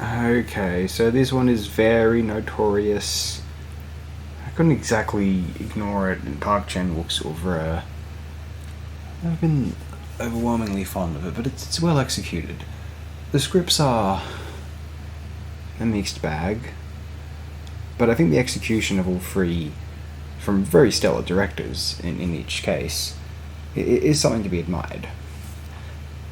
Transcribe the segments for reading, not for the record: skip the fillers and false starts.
Okay, so this one is very notorious. I couldn't exactly ignore it, and Park Chan-wook's over. I've been overwhelmingly fond of it, but it's well executed. The scripts are a mixed bag, but I think the execution of all three, from very stellar directors in each case, is something to be admired.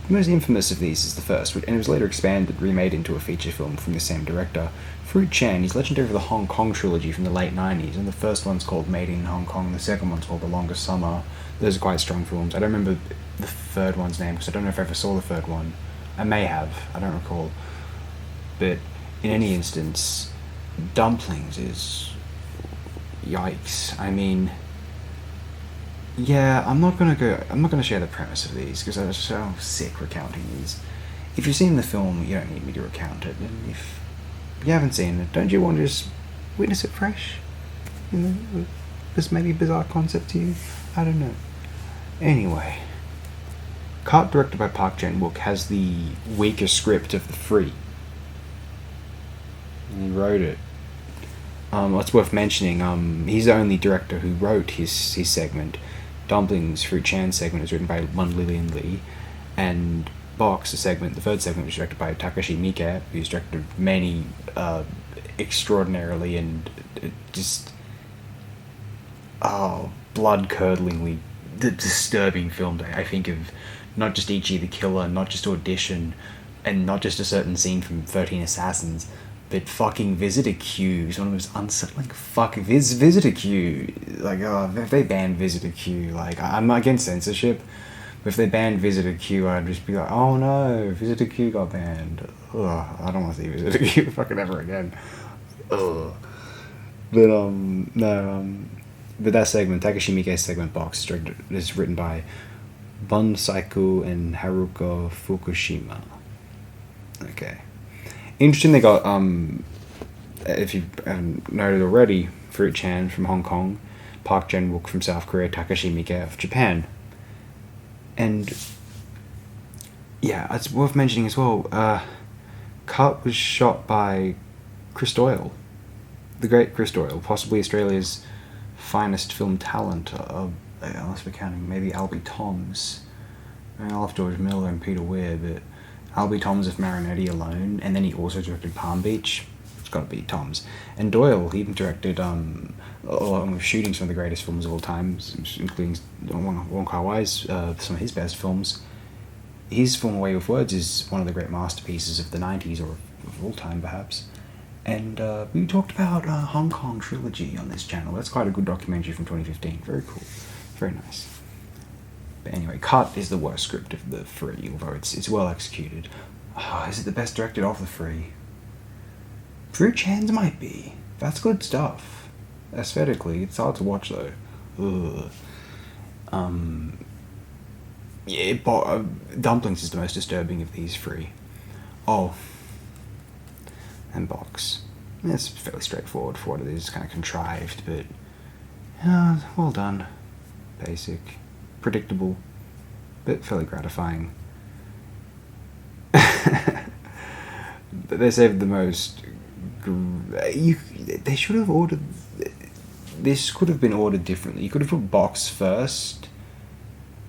The most infamous of these is the first, and it was later expanded, remade into a feature film from the same director. Fruit Chan, he's legendary for the Hong Kong trilogy from the late 90s, and the first one's called Made in Hong Kong, the second one's called The Longest Summer. Those are quite strong films. I don't remember the third one's name, because I don't know if I ever saw the third one. I may have, I don't recall. But in any instance, Dumplings is... yikes. I mean... yeah, I'm not gonna share the premise of these because I'm so sick recounting these. If you've seen the film, you don't need me to recount it. And if you haven't seen it, don't you want to just witness it fresh? You know, this may be a bizarre concept to you. I don't know. Anyway, Cart, directed by Park Chan-wook, has the weaker script of the three. And he wrote it. It's worth mentioning. He's the only director who wrote his segment. Dumplings, Fruit Chan's segment, is written by Lun Lillian Lee, and Box, the third segment, was directed by Takashi Miike, who's directed many extraordinarily and just blood-curdlingly disturbing films. I think of not just Ichi the Killer, not just Audition, and not just a certain scene from 13 Assassins, but fucking Visitor Q is one of the most unsettling Visitor Q. Like, if they ban Visitor Q, like, I'm against censorship, but if they banned Visitor Q, I'd just be like, oh no, Visitor Q got banned. Ugh, I don't want to see Visitor Q fucking ever again. Ugh. But, but that segment, Takashi Miike's segment Box, is written by Bun Saiku and Haruko Fukushima. Okay. Interesting, they got, if you haven't noted already, Fruit Chan from Hong Kong, Park Chan-wook from South Korea, Takashi Miike of Japan. And, yeah, it's worth mentioning as well, Cut was shot by Chris Doyle, the great Chris Doyle, possibly Australia's finest film talent. Unless we're counting maybe Albie Toms. I love George Miller and Peter Weir, but Albie Toms of Marinetti alone, and then he also directed Palm Beach. It's got to be Toms. And Doyle, he even directed, along with shooting some of the greatest films of all time, including Wong Kar-wai's, some of his best films. His film A Way with Words is one of the great masterpieces of the 90s, or of all time perhaps. And we talked about Hong Kong Trilogy on this channel. That's quite a good documentary from 2015. Very cool. Very nice. But anyway, Cut is the worst script of the three, although it's well executed. Oh, is it the best directed of the three? Fruit Chan's might be. That's good stuff. Aesthetically, it's hard to watch though. Ugh. Yeah, Dumplings is the most disturbing of these three. Oh. And Box. It's fairly straightforward for what it is, kind of contrived, but well done. Basic. Predictable, but fairly gratifying. They saved the most. They should have ordered. This could have been ordered differently. You could have put Box first.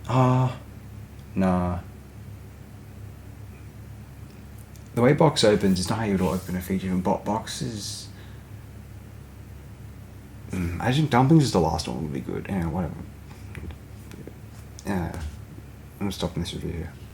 Nah. The way Box opens is not how you would open a feature film. Box is. I think Dumplings is the last one would be good. Anyway, whatever. I'm stopping this review here.